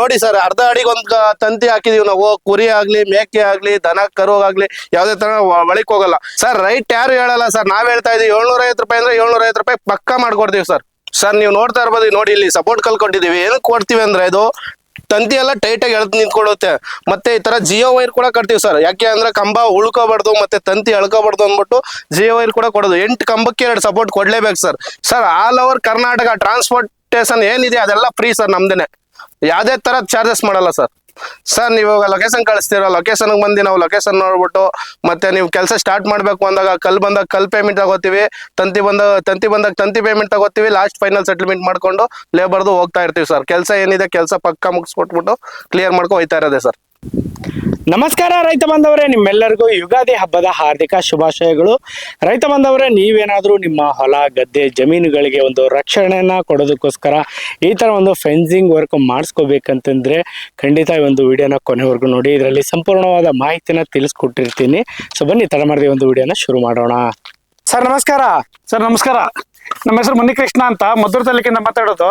ನೋಡಿ ಸರ್, ಅರ್ಧ ಅಡಿಗೆ ಒಂದ್ ತಂತಿ ಹಾಕಿದೀವಿ ನಾವು. ಕುರಿ ಆಗ್ಲಿ, ಮೇಕೆ ಆಗ್ಲಿ, ದನ ಕರು ಆಗ್ಲಿ ಯಾವ್ದೇ ತರ ಒಳಕ್ ಹೋಗಲ್ಲ ಸರ್. ರೈಟ್ ಯಾರು ಹೇಳಲ್ಲ ಸರ್, ನಾವ್ ಹೇಳ್ತಾ ಇದೀವಿ 750 ರೂಪಾಯಿ ಅಂದ್ರೆ 750 ರೂಪಾಯಿ ಪಕ್ಕಾ ಮಾಡ್ಕೊಡ್ತೀವಿ ಸರ್. ಸರ್ ನೀವು ನೋಡ್ತಾ ಇರ್ಬೋದು, ನೋಡಿ ಇಲ್ಲಿ ಸಪೋರ್ಟ್ ಕಲ್ ಕೊಟ್ಟಿದೀವಿ. ಏನಕ್ಕೆ ಕೊಡ್ತೀವಿ ಅಂದ್ರೆ ಇದು ತಂತಿ ಎಲ್ಲ ಟೈಟ್ ಆಗಿ ಎಳ್ದು ನಿಂತ್ಕೊಳ್ಳುತ್ತೆ. ಮತ್ತೆ ಈ ತರ ಜಿಯೋ ವೈರ್ ಕೂಡ ಕಟ್ತೀವಿ ಸರ್. ಯಾಕೆ ಅಂದ್ರೆ ಕಂಬ ಉಳ್ಕೋಬಾರ್ದು ಮತ್ತೆ ತಂತಿ ಎಳ್ಕೋಬಾರ್ದು ಅಂದ್ಬಿಟ್ಟು ಜಿಯೋ ವೈರ್ ಕೂಡ ಕೊಡೋದು. 8 ಕಂಬಕ್ಕೆ 2 ಸಪೋರ್ಟ್ ಕೊಡ್ಲೇಬೇಕು sir. Sir all over Karnataka transportation ಏನಿದೆ ಅದೆಲ್ಲ ಫ್ರೀ ಸರ್, ನಮ್ದೇನೆ. ಯಾವ್ದೇ ತರ ಚಾರ್ಜಸ್ ಮಾಡಲ್ಲ ಸರ್. ಸರ್ ನೀವು ಲೊಕೇಶನ್ ಕಳಿಸ್ತೀರ, ಲೊಕೇಶನ್ ಬಂದು ನಾವು ಲೊಕೇಶನ್ ನೋಡ್ಬಿಟ್ಟು ಮತ್ತೆ ನೀವು ಕೆಲಸ ಸ್ಟಾರ್ಟ್ ಮಾಡ್ಬೇಕು ಅಂದಾಗ ಬಂದಾಗ ಕಲ್ ಪೇಮೆಂಟ್ ತಗೋತೀವಿ, ತಂತಿ ಬಂದಾಗ ತಂತಿ ಪೇಮೆಂಟ್ ತಗೋತೀವಿ. ಲಾಸ್ಟ್ ಫೈನಲ್ ಸೆಟಲ್ಮೆಂಟ್ ಮಾಡ್ಕೊಂಡು ಲೇಬರ್ದು ಹೋಗ್ತಾ ಇರ್ತೀವಿ ಸರ್. ಕೆಲಸ ಏನಿದೆ ಕೆಲಸ ಪಕ್ಕ ಮುಗಿಸ್ಕೊಟ್ಬಿಟ್ಟು ಕ್ಲಿಯರ್ ಮಾಡ್ಕೊ ಹೋಯ್ತಾ ಇರೋದೆ ಸರ್. ನಮಸ್ಕಾರ ರೈತ ಬಾಂಧವರೇ, ನಿಮ್ಮೆಲ್ಲರಿಗೂ ಯುಗಾದಿ ಹಬ್ಬದ ಹಾರ್ದಿಕ ಶುಭಾಶಯಗಳು. ರೈತ ಬಾಂಧವರೇ, ನೀವೇನಾದ್ರೂ ನಿಮ್ಮ ಹೊಲ ಗದ್ದೆ ಜಮೀನುಗಳಿಗೆ ಒಂದು ರಕ್ಷಣೆಯನ್ನ ಕೊಡೋದಕ್ಕೋಸ್ಕರ ಈ ತರ ಒಂದು ಫೆನ್ಸಿಂಗ್ ವರ್ಕ್ ಮಾಡಿಸ್ಕೋಬೇಕಂತಂದ್ರೆ ಖಂಡಿತ ಈ ಒಂದು ವಿಡಿಯೋನ ಕೊನೆವರೆಗೂ ನೋಡಿ. ಇದರಲ್ಲಿ ಸಂಪೂರ್ಣವಾದ ಮಾಹಿತಿನ ತಿಳಿಸ್ಕೊಟ್ಟಿರ್ತೀನಿ. ಸೊ ಬನ್ನಿ ತಡ ಮಾಡದೆ ಒಂದು ವಿಡಿಯೋನ ಶುರು ಮಾಡೋಣ. ಸರ್ ನಮಸ್ಕಾರ. ಸರ್ ನಮಸ್ಕಾರ. ನಮ್ಮ ಹೆಸರು ಮುನಿಕೃಷ್ಣ ಅಂತ, ಮದ್ದೂರು ತಾಲೂಕಿಂದ ಮಾತಾಡೋದು.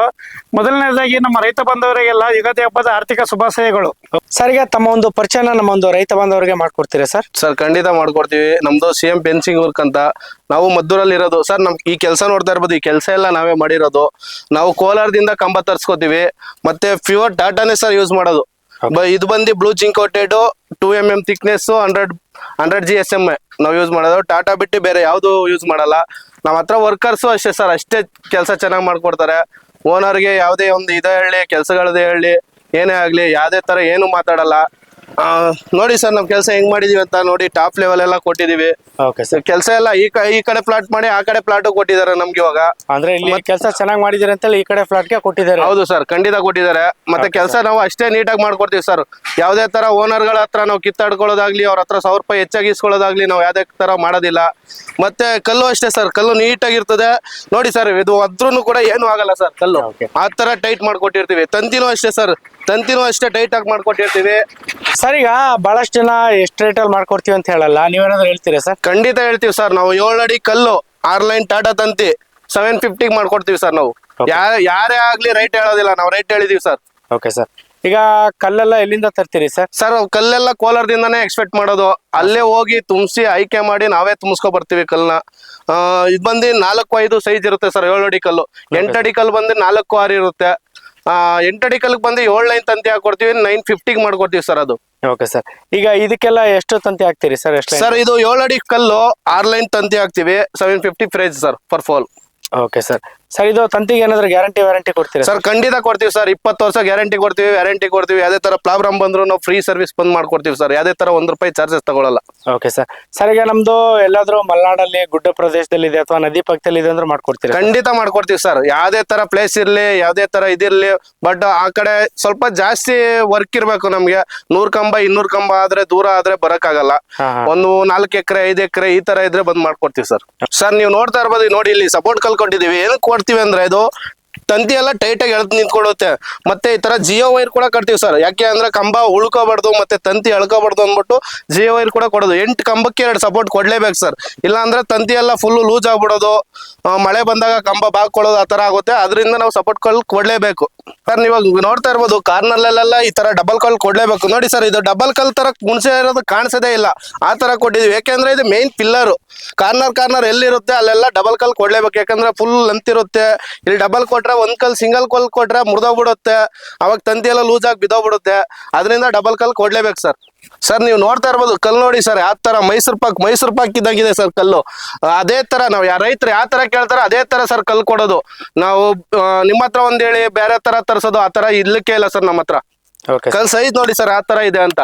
ಮೊದಲನೇದಾಗಿ ನಮ್ಮ ರೈತ ಬಾಂಧವರಿಗೆಲ್ಲ ಯುಗಾದಿ ಹಬ್ಬದ ಆರ್ಥಿಕ ಶುಭಾಶಯಗಳು. ಸರ್, ಈಗ ತಮ್ಮ ಒಂದು ಪರಿಚಯನ ನಮ್ಮ ಒಂದು ರೈತ ಬಾಂಧವರಿಗೆ ಮಾಡ್ಕೊಡ್ತೀರಾ ಸರ್? ಸರ್ ಖಂಡಿತ ಮಾಡ್ಕೊಡ್ತೀವಿ. ನಮ್ದು CM ಫೆನ್ಸಿಂಗ್ ವರ್ಕ್ ಅಂತ, ನಾವು ಮದ್ದೂರಲ್ಲಿ ಇರೋದು ಸರ್. ನಮ್ ಈ ಕೆಲಸ ನೋಡ್ತಾ ಇರ್ಬೋದು, ಈ ಕೆಲಸ ಎಲ್ಲ ನಾವೇ ಮಾಡಿರೋದು. ನಾವು ಕೋಲಾರದಿಂದ ಕಂಬ ತರ್ಸ್ಕೊತೀವಿ, ಮತ್ತೆ ಪ್ಯೂರ್ ಟಾಟಾನೇ ಸರ್ ಯೂಸ್ ಮಾಡೋದು. ಇದು ಬಂದು blue zinc coated 2 mm thickness 100 GSM ನಾವು ಯೂಸ್ ಮಾಡೋದು. ಟಾಟಾ ಬಿಟ್ಟು ಬೇರೆ ಯಾವ್ದು ಯೂಸ್ ಮಾಡಲ್ಲ. ನಮ್ಮ ಹತ್ರ ವರ್ಕರ್ಸು ಅಷ್ಟೇ ಸರ್, ಅಷ್ಟೇ ಕೆಲಸ ಚೆನ್ನಾಗಿ ಮಾಡ್ಕೊಡ್ತಾರೆ. ಓನರ್ಗೆ ಯಾವುದೇ ಒಂದು ಇದೇ ಹೇಳಿ, ಕೆಲಸಗಳದೇ ಹೇಳಿ, ಏನೇ ಆಗ್ಲಿ ಯಾವುದೇ ತರ ಏನು ಮಾತಾಡಲ್ಲ. ನೋಡಿ ಸರ್, ನಮ್ ಕೆಲಸ ಹೆಂಗ್ ಮಾಡಿದೀವಿ ಅಂತ ನೋಡಿ. ಟಾಪ್ ಲೆವೆಲ್ ಎಲ್ಲ ಕೊಟ್ಟಿದೀವಿ. Okay sir. ಕೆಲಸ ಎಲ್ಲ ಈ ಕಡೆ ಪ್ಲಾಟ್ ಮಾಡಿ ಆ ಕಡೆ ಪ್ಲಾಟ್ ಕೊಟ್ಟಿದ್ದಾರೆ ನಮ್ಗೆ ಇವಾಗ. ಅಂದ್ರೆ ಇಲ್ಲಿ ಕೆಲಸ ಚೆನ್ನಾಗಿ ಮಾಡಿದಿರಿ ಅಂತ ಈ ಕಡೆ ಫ್ಲಾಟ್ ಗೆ ಕೊಟ್ಟಿದ್ದಾರೆ? ಹೌದು ಸರ್, ಖಂಡಿತ ಕೊಟ್ಟಿದ್ದಾರೆ. ಮತ್ತೆ ಕೆಲಸ ನಾವು ಅಷ್ಟೇ ನೀಟಾಗಿ ಮಾಡ್ಕೊಡ್ತೀವಿ ಸರ್. ಯಾವ್ದೇ ತರ ಓನರ್ಗಳ ಹತ್ರ ನಾವು ಕಿತ್ತಾಡ್ಕೊಳ್ಳೋದಾಗ್ಲಿ, ಅವ್ರ ಹತ್ರ 1000 ರೂಪಾಯಿ ಹೆಚ್ಚಾಗಿ ಇಸ್ಕೊಳ್ಳೋದಾಗ್ಲಿ ನಾವು ಯಾವ್ದೇ ತರ ಮಾಡೋದಿಲ್ಲ. ಮತ್ತೆ ಕಲ್ಲು ಅಷ್ಟೇ ಸರ್, ಕಲ್ಲು ನೀಟಾಗಿರ್ತದೆ. ನೋಡಿ ಸರ್, ಇದು ಅದ್ರೂ ಕೂಡ ಏನು ಆಗಲ್ಲ ಸರ್. ಕಲ್ಲು ಆ ತರ ಟೈಟ್ ಮಾಡ್ಕೊಟ್ಟಿರ್ತೀವಿ. ತಂತಿನೂ ಅಷ್ಟೇ ಸರ್, ತಂತಿನೂ ಅಷ್ಟೇ ಟೈಟ್ ಆಗಿ ಮಾಡ್ಕೊಟ್ಟಿರ್ತೀವಿ. ಸರ್, ಈಗ ಬಹಳಷ್ಟು ಜನ ಎಷ್ಟು ರೇಟಲ್ಲಿ ಮಾಡ್ಕೊಡ್ತೀವಿ ಅಂತ ಹೇಳಲ್ಲ, ನೀವೇನಾದ್ರು ಹೇಳ್ತೀರಾ ಸರ್? ಖಂಡಿತ ಹೇಳ್ತೀವಿ ಸರ್. ನಾವು 7 ಅಡಿ ಕಲ್ಲು 6 ಲೈನ್ ಟಾಟಾ ತಂತಿ 750 ಮಾಡ್ಕೊಡ್ತೀವಿ ಸರ್. ನಾವು ಯಾರೇ ಆಗ್ಲಿ ರೈಟ್ ಹೇಳೋದಿಲ್ಲ, ನಾವು ರೈಟ್ ಹೇಳಿದೀವಿ ಸರ್. Okay sir. ಈಗ ಕಲ್ಲೆಲ್ಲ ಎಲ್ಲಿಂದ ತರ್ತೀರಿ ಸರ್? ಸರ್ ಕಲ್ಲೆಲ್ಲ ಕೋಲಾರದಿಂದಾನೇ ಎಕ್ಸ್ಪೆಕ್ಟ್ ಮಾಡೋದು. ಅಲ್ಲೇ ಹೋಗಿ ತುಂಬಿಸಿ ಆಯ್ಕೆ ಮಾಡಿ ನಾವೇ ತುಂಬಿಸ್ಕೊ ಬರ್ತೀವಿ ಕಲ್ನ. ಇದು ಬಂದು 4-5 ಸೈಜ್ ಇರುತ್ತೆ ಸರ್. 7 ಅಡಿ ಕಲ್ಲು. 8 ಅಡಿ ಕಲ್ಲು ಬಂದು 4-6 ಇರುತ್ತೆ. 8 ಅಡಿ ಕಲ್ಗೆ ಬಂದು 7 ಲೈನ್ ತಂತಿ ಹಾಕೊಡ್ತೀವಿ, 950 ಮಾಡ್ಕೊಡ್ತೀವಿ ಸರ್ ಅದು. Okay sir. ಈಗ ಇದಕ್ಕೆಲ್ಲ ಎಷ್ಟು ತಂತಿ ಹಾಕ್ತೀರಿ ಸರ್? ಎಷ್ಟು ಸರ್? ಇದು 7 ಅಡಿ ಕಲ್ಲು 6 ಲೈನ್ ತಂತಿ ಹಾಕ್ತಿವಿ, 750 ಪ್ರೈಸ್ ಸರ್ ಫರ್ ಫಾಲ್. Okay sir. ಸರ್, ಇದು ತಂತಿಗೆ ಏನಾದ್ರು ವ್ಯಾರಂಟಿ ಕೊಡ್ತೀರಾ ಸರ್? ಖಂಡಿತ ಕೊಡ್ತೀವಿ ಸರ್. 20 ವರ್ಷ ವ್ಯಾರಂಟಿ ಕೊಡ್ತೀವಿ. ಯಾವ್ದೇ ತರ ಪ್ರಾಬ್ಲಮ್ ಬಂದ್ರು ನಾವು ಫ್ರೀ ಸರ್ವಿಸ್ ಬಂದ್ ಮಾಡ್ಕೊಡ್ತೀವಿ ಸರ್. ಯಾವ್ದೇ ತರ 1 ರೂಪಾಯಿ ಚಾರ್ಜಸ್ ತಗೊಳಲ್ಲ. Okay sir. ಸರ್, ಈಗ ನಮ್ದು ಎಲ್ಲಾದ್ರೂ ಮಲೆನಾಡಲ್ಲಿ ಗುಡ್ಡ ಪ್ರದೇಶದಲ್ಲಿ ಇದೆ ಅಥವಾ ನದಿ ಪಕ್ಕದಲ್ಲಿ ಇದೆ ಅಂದ್ರೆ ಮಾಡ್ಕೊಡ್ತೀರಾ? ಖಂಡಿತ ಮಾಡ್ಕೊಡ್ತೀವಿ ಸರ್. ಯಾವ್ದೇ ತರ ಪ್ಲೇಸ್ ಇರ್ಲಿ, ಯಾವ್ದೇ ತರ ಇದಿರ್ಲಿ, ಬಟ್ ಆ ಕಡೆ ಸ್ವಲ್ಪ ಜಾಸ್ತಿ ವರ್ಕ್ ಇರ್ಬೇಕು ನಮ್ಗೆ. 100 ಕಂಬ 200 ಕಂಬ ಆದ್ರೆ ದೂರ ಆದ್ರೆ ಬರಕ್ಕಾಗಲ್ಲ. ಒಂದು 4 ಎಕರೆ 5 ಎಕರೆ ಈ ತರ ಇದ್ರೆ ಬಂದ್ ಮಾಡ್ಕೊಡ್ತೀವಿ ಸರ್. ಸರ್ ನೀವು ನೋಡ್ತಾ ಇರ್ಬೋದು, ನೋಡಿ ಇಲ್ಲಿ ಸಪೋರ್ಟ್ ಕಲ್ ಕೊಟ್ಟಿದೀವಿ. ಏನಕ್ಕೆ ಕೊಡ್ತೀವಿ ಅಂದ್ರೆ ಇದು ತಂತಿ ಎಲ್ಲ ಟೈಟ್ ಆಗಿ ಎಳ್ದು ನಿಂತ್ಕೊಳ್ಳುತ್ತೆ. ಮತ್ತೆ ಈ ತರ ಜಿಯೋ ವೈರ್ ಕೂಡ ಕಟ್ತೀವಿ ಸರ್. ಯಾಕೆ ಅಂದ್ರೆ ಕಂಬ ಉಳ್ಕೋಬಾರ್ದು ಮತ್ತೆ ತಂತಿ ಎಳ್ಕೋಬಾರ್ದು ಅಂದ್ಬಿಟ್ಟು ಜಿಯೋ ವೈರ್ ಕೂಡ ಕೊಡೋದು. 8 ಕಂಬಕ್ಕೆ 2 ಸಪೋರ್ಟ್ ಕೊಡ್ಲೇಬೇಕು ಸರ್. ಇಲ್ಲ ಅಂದ್ರೆ ತಂತಿ ಎಲ್ಲ ಫುಲ್ ಲೂಸ್ ಆಗ್ಬಿಡೋದು, ಮಳೆ ಬಂದಾಗ ಕಂಬ ಬಾಕೊಳ್ಳೋದು ಆ ತರ ಆಗುತ್ತೆ. ಅದರಿಂದ ನಾವು ಸಪೋರ್ಟ್ ಕಲ್ ಕೊಡ್ಲೇಬೇಕು ಸರ್. ನೀವು ನೋಡ್ತಾ ಇರ್ಬೋದು, ಕಾರ್ನರ್ಲೆಲ್ಲ ಈ ತರ ಡಬಲ್ ಕಲ್ ಕೊಡ್ಲೇಬೇಕು. ನೋಡಿ ಸರ್, ಇದು ಡಬಲ್ ಕಲ್ ತರ ಮುಂಚೆ ಇರೋದು ಕಾಣಿಸೋದೇ ಇಲ್ಲ, ಆ ತರ ಕೊಟ್ಟಿದ್ವಿ. ಯಾಕೆಂದ್ರೆ ಇದು ಮೇನ್ ಪಿಲ್ಲರ್. ಕಾರ್ನರ್ ಎಲ್ಲಿರುತ್ತೆ ಅಲ್ಲೆಲ್ಲ ಡಬಲ್ ಕಲ್ ಕೊಡ್ಲೇಬೇಕು. ಯಾಕಂದ್ರೆ ಫುಲ್ ಲೆಂತ್ ಇರುತ್ತೆ. ಇಲ್ಲಿ ಡಬಲ್ ಕೊಟ್ರೆ ಒಂದ್ ಕಲ್ ಸಿಂಗಲ್ ಕಲ್ ಕೊಟ್ರೆ ಮುರಿದೋಗ್ಬಿಡುತ್ತೆ, ಅವಾಗ ತಂತಿ ಎಲ್ಲ ಲೂಸ್ ಆಗಿ ಬಿದ್ದೋಗ್ಬಿಡುತ್ತೆ. ಅದರಿಂದ ಡಬಲ್ ಕಲ್ ಕೊಡ್ಲೇಬೇಕು ಸರ್. ಸರ್ ನೀವು ನೋಡ್ತಾ ಇರ್ಬೋದು ಕಲ್ಲು, ನೋಡಿ ಸರ್ ಯಾವ ತರ ಮೈಸೂರು ಪಾಕ್ ಇದ್ದಾಗಿದೆ ಸರ್ ಕಲ್ಲು. ಅದೇ ತರ ನಾವು ರೈತರು ಯಾವ ತರ ಕೇಳ್ತಾರೆ ಅದೇ ತರ ಸರ್ ಕಲ್ಲು ಕೊಡೋದು. ನಾವು ನಿಮ್ಮ ಹತ್ರ ಒಂದ್ ಹೇಳಿ ಬೇರೆ ತರ ತರಿಸೋದು ಆ ತರ ಇರ್ಲಿಕ್ಕೆ ಇಲ್ಲ ಸರ್ ನಮ್ಮ ಹತ್ರ. ಕಲ್ ಸೈಜ್ ನೋಡಿ ಸರ್ ಯಾವ ತರ ಇದೆ ಅಂತ.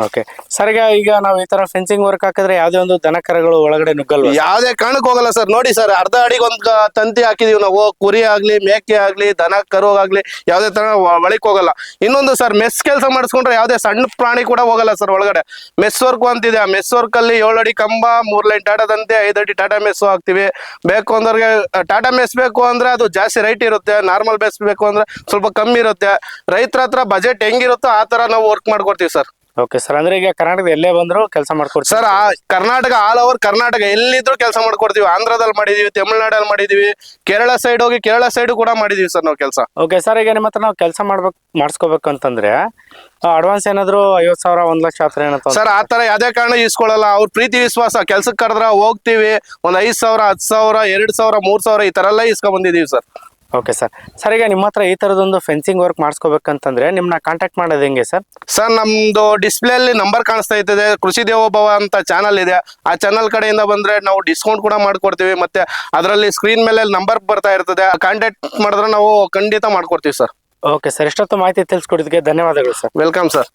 ಓಕೆ ಸರ್, ಈಗ ನಾವು ಈ ತರ ಫೆನ್ಸಿಂಗ್ ವರ್ಕ್ ಹಾಕಿದ್ರೆ ಯಾವ್ದೇ ಒಂದು ದನ ಕರುಗಳು ಒಳಗಡೆ ನುಗ್ಗಲ್ವಾ? ಯಾವ್ದೇ ಕಾರಣಕ್ಕೆ ಹೋಗಲ್ಲ ಸರ್. ನೋಡಿ ಸರ್, ಅರ್ಧ ಅಡಿಗೆ ಒಂದ್ ತಂತಿ ಹಾಕಿದೀವಿ ನಾವು. ಕುರಿ ಆಗ್ಲಿ, ಮೇಕೆ ಆಗ್ಲಿ, ದನ ಕರು ಆಗ್ಲಿ ಯಾವ್ದೇ ತರ ಒಳಕ್ ಹೋಗಲ್ಲ. ಇನ್ನೊಂದು ಸರ್, ಮೆಸ್ ಕೆಲಸ ಮಾಡಿಸ್ಕೊಂಡ್ರೆ ಯಾವ್ದೇ ಸಣ್ಣ ಪ್ರಾಣಿ ಕೂಡ ಹೋಗಲ್ಲ ಸರ್ ಒಳಗಡೆ. ಮೆಸ್ ವರ್ಕ್ ಅಂತಿದೆ. ಆ ಮೆಸ್ ವರ್ಕ್ ಅಲ್ಲಿ 7 ಅಡಿ ಕಂಬ 3 ಲೈನ್ ಟಾಟಾ ತಂತಿ 5 ಅಡಿ ಟಾಟಾ ಮೆಸ್ ಹಾಕ್ತಿವಿ. ಬೇಕು ಅಂದವ್ರಿಗೆ ಟಾಟಾ ಮೆಸ್ ಬೇಕು ಅಂದ್ರೆ ಅದು ಜಾಸ್ತಿ ರೈಟ್ ಇರುತ್ತೆ. ನಾರ್ಮಲ್ ಮೆಸ್ ಬೇಕು ಅಂದ್ರೆ ಸ್ವಲ್ಪ ಕಮ್ಮಿ ಇರುತ್ತೆ. ರೈತರ ಹತ್ರ ಬಜೆಟ್ ಹೆಂಗಿರುತ್ತೋ ಆ ತರ ನಾವು ವರ್ಕ್ ಮಾಡ್ಕೊಡ್ತೀವಿ ಸರ್. ಓಕೆ ಸರ್, ಅಂದ್ರೆ ಈಗ ಕರ್ನಾಟಕದ ಎಲ್ಲೇ ಬಂದ್ರು ಕೆಲಸ ಮಾಡ್ಕೊಡ್ತೀವಿ sir Karnataka all over Karnataka ಎಲ್ಲಿದ್ರು ಕೆಲಸ ಮಾಡ್ಕೊಡ್ತೀವಿ. ಆಂಧ್ರದಲ್ಲಿ ಮಾಡಿದೀವಿ, ತಮಿಳ್ನಾಡಲ್ಲಿ ಮಾಡಿದೀವಿ, ಕೇರಳ ಸೈಡ್ ಹೋಗಿ ಕೇರಳ ಸೈಡ್ ಕೂಡ ಮಾಡಿದೀವಿ ಸರ್ ನಾವು ಕೆಲಸ. ಓಕೆ ಸರ್, ಈಗ ನಿಮ್ಮ ಹತ್ರ ನಾವು ಕೆಲಸ ಮಾಡಿಸ್ಕೋಬೇಕು ಅಂತಂದ್ರೆ ಅಡ್ವಾನ್ಸ್ ಏನಾದ್ರು 50,000 1,00,000 ಆ ಥರ ಏನಂತ ಸರ್ ಆತರ ಯಾವ್ದೇ ಕಾರಣ ಇಸ್ಕೊಳ್ಳಲ್ಲ. ಅವ್ರ ಪ್ರೀತಿ ವಿಶ್ವಾಸ, ಕೆಲ್ಸಕ್ಕೆ ಕರೆದ್ರ ಹೋಗ್ತೀವಿ. ಒಂದ್ 5,000 10,000 2,000 3,000 ಈ ತರ ಎಲ್ಲ ಇಸ್ಕೊಂಡ್ ಬಂದಿದೀವಿ ಸರ್. Okay sir. ಸರ್ ಈಗ ನಿಮ್ಮ ಹತ್ರ ಈ ತರದೊಂದು ಫೆನ್ಸಿಂಗ್ ವರ್ಕ್ ಮಾಡಿಸ್ಕೋಬೇಕಂತಂದ್ರೆ ನಿಮ್ನ ಕಾಂಟ್ಯಾಕ್ಟ್ ಮಾಡೋದು ಹೆಂಗೆ ಸರ್? ಸರ್ ನಮ್ದು ಡಿಸ್ಪ್ಲೇ ಅಲ್ಲಿ ನಂಬರ್ ಕಾಣಿಸ್ತಾ ಇರ್ತದೆ, ಕೃಷಿ ದೇವೋಭವ ಅಂತ ಚಾನಲ್ ಇದೆ. ಆ ಚಾನಲ್ ಕಡೆಯಿಂದ ಬಂದ್ರೆ ನಾವು ಡಿಸ್ಕೌಂಟ್ ಕೂಡ ಮಾಡ್ಕೊಡ್ತೀವಿ. ಮತ್ತೆ ಅದರಲ್ಲಿ ಸ್ಕ್ರೀನ್ ಮೇಲೆ ನಂಬರ್ ಬರ್ತಾ ಇರ್ತದೆ, ಕಾಂಟ್ಯಾಕ್ಟ್ ಮಾಡಿದ್ರೆ ನಾವು ಖಂಡಿತ ಮಾಡ್ಕೊಡ್ತೀವಿ ಸರ್. ಓಕೆ ಸರ್, ಎಷ್ಟೊತ್ತು ಮಾಹಿತಿ ತಿಳಿಸ್ಕೊಡೋದಕ್ಕೆ ಧನ್ಯವಾದಗಳು ಸರ್. Welcome sir.